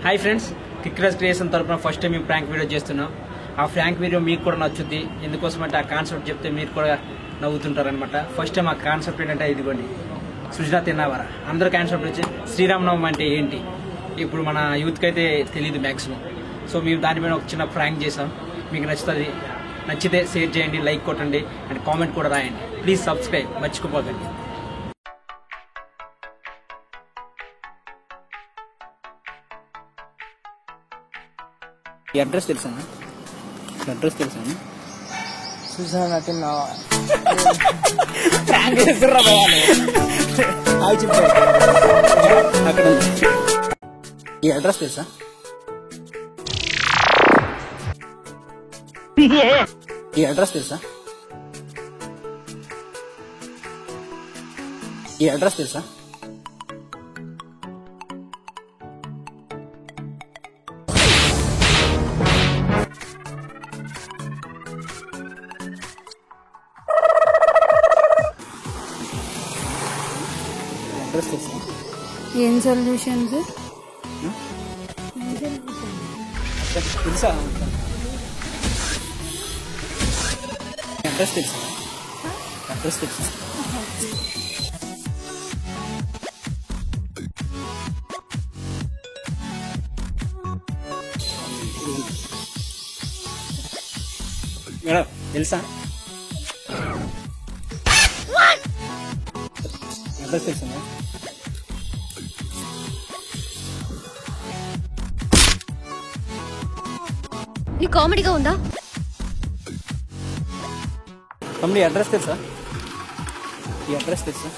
Hi friends, కిక్రాజ్ creation తరపున first time మేము prank video చేస్తున్నాం. ఆ ప్రాంక్ వీడియో మీకు కూడా నచ్చుద్ది. ఎందుకోసం అంటే ఆ కాన్సెప్ట్ చెప్తే మీరు కూడా నవ్వుతుంటారనమాట. ఫస్ట్ టైం ఆ కాన్సెప్ట్ ఏంటంటే ఇదిగోండి, సృజన తిన్నావారా. అందరూ కాన్సెప్ట్ వచ్చి శ్రీరామనవమి అంటే ఏంటి ఇప్పుడు మన యూత్కి అయితే తెలియదు మ్యాక్సిమం. సో మేము దానిపైన ఒక చిన్న ప్రాంక్ చేసాం. మీకు నచ్చుతుంది, నచ్చితే షేర్ చేయండి, లైక్ కొట్టండి అండ్ కామెంట్ కూడా రాయండి. ప్లీజ్ సబ్స్క్రైబ్ మర్చిపోకండి. ఈ అడ్రస్ తెలుసా? అడ్రస్ తెలుసా? సుజానా తిన్నావా? అక్కడ ఈ అడ్రస్ తెలుసా? ఈ అడ్రస్ తెలుసా? ఈ అడ్రస్ తెలుసా? అడ్రస్ తెలుసా? ఏం సొల్యూషన్స్? తెలుసా? అడ్రస్ తెలుసా? అడ్రస్ తెలుసా? మేడం తెలుసా? అడ్రస్ తెలుసా? నీ కామెడీగా ఉందా? తమ్ముడి అడ్రస్ తెలుసా? ఈ అడ్రస్ తెలుసా?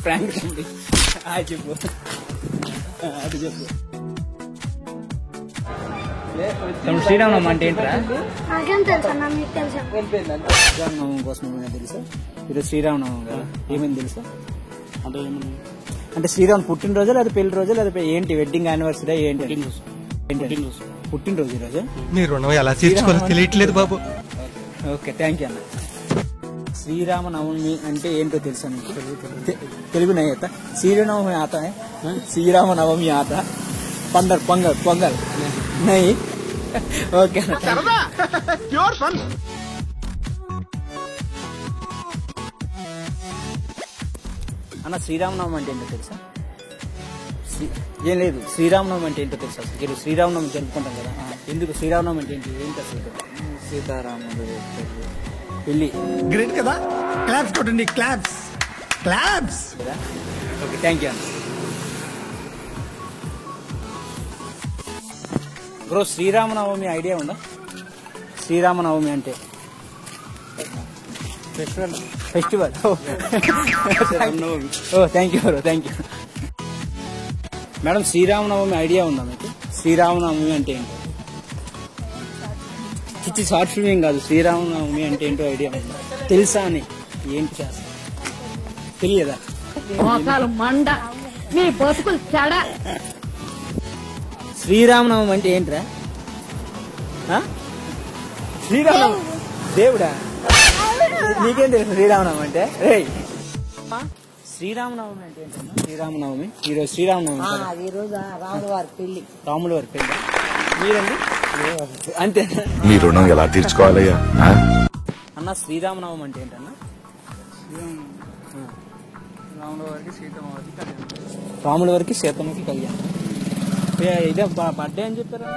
ఫ్రాంక్ తమ్ముడి చెప్పు, అది చెప్పు. తమ్ముడు శ్రీరామనవమి అంటే ఏంట్రా? నాకేం తెలుసా? మీకు తెలుసా? శ్రీరామనవమి కోసం ఏమైనా తెలుసా? ఈరోజు శ్రీరామనవమి కదా, ఏమైంది తెలుసా? అంటే శ్రీరామ్ పుట్టినరోజు లేదా పెళ్లి రోజు లేదా ఏంటి, వెడ్డింగ్ యానివర్సరీ ఏంటి? పుట్టినరోజు ఈరోజు. మీ రుణం ఎలా తీర్చుకోవాలో తెలియట్లేదు బాబు. ఓకే, థ్యాంక్ యూ అన్న. శ్రీరామనవమి అంటే ఏంటో తెలుసా నీకు? తెలుగు నై आता శ్రీరామనవమి आता है, శ్రీరామనవమి आता पंदर పొంగల్ పొంగల్ నై. ఓకే అన్న, శ్రీరామనవమి అంటే ఏంటో తెలుసా? ఏం లేదు, శ్రీరామనవమి అంటే ఏంటో తెలుసా? మీరు శ్రీరామనవమి జరుపుకుంటాం కదా, ఎందుకు శ్రీరామనవమి అంటే ఏంటి అసలు? సీతారాముడు పెళ్లి. గ్రేట్ కదా, క్లాప్స్ కొట్టండి, claps claps. Okay, thank you అన్న. బ్రో, శ్రీరామనవమి ఐడియా ఉందా? శ్రీరామనవమి అంటే festival. Oh thank you bro, thank you. Madam, Sri Rama Navami idea ఉందా మీకు? శ్రీరామనవమి అంటే ఏంటో? చిచ్చి షార్ట్ ఫిల్మ్ కాదు, శ్రీరామనవమి అంటే ఏంటో ఐడియా ఉందా? తెలుసా అని ఏంటి చేస్తా తెలియదా? మండ మీ బతుకులు చెడ. శ్రీరామనవమి అంటే ఏంట్రా? శ్రీరామనవమి దేవుడా? నీకేం తెలుసు శ్రీరామనవమి అంటే? శ్రీరామనవమి అంటే ఏంటన్నా? శ్రీరామనవమి ఈరోజు శ్రీరామనవమి కదా. ఈరోజు రాములవారి పెళ్లి. రాముల వారి పెళ్లి. మీరండి అంతే. మీ రుణం ఎలా తీర్చుకోవాలయ్యా? అన్న, శ్రీరామనవమి అంటే ఏంటన్నా? రాముల వారికి సీతమ్మకి కళ్యాణం. ఇదే బర్త్డే అని చెప్పారా?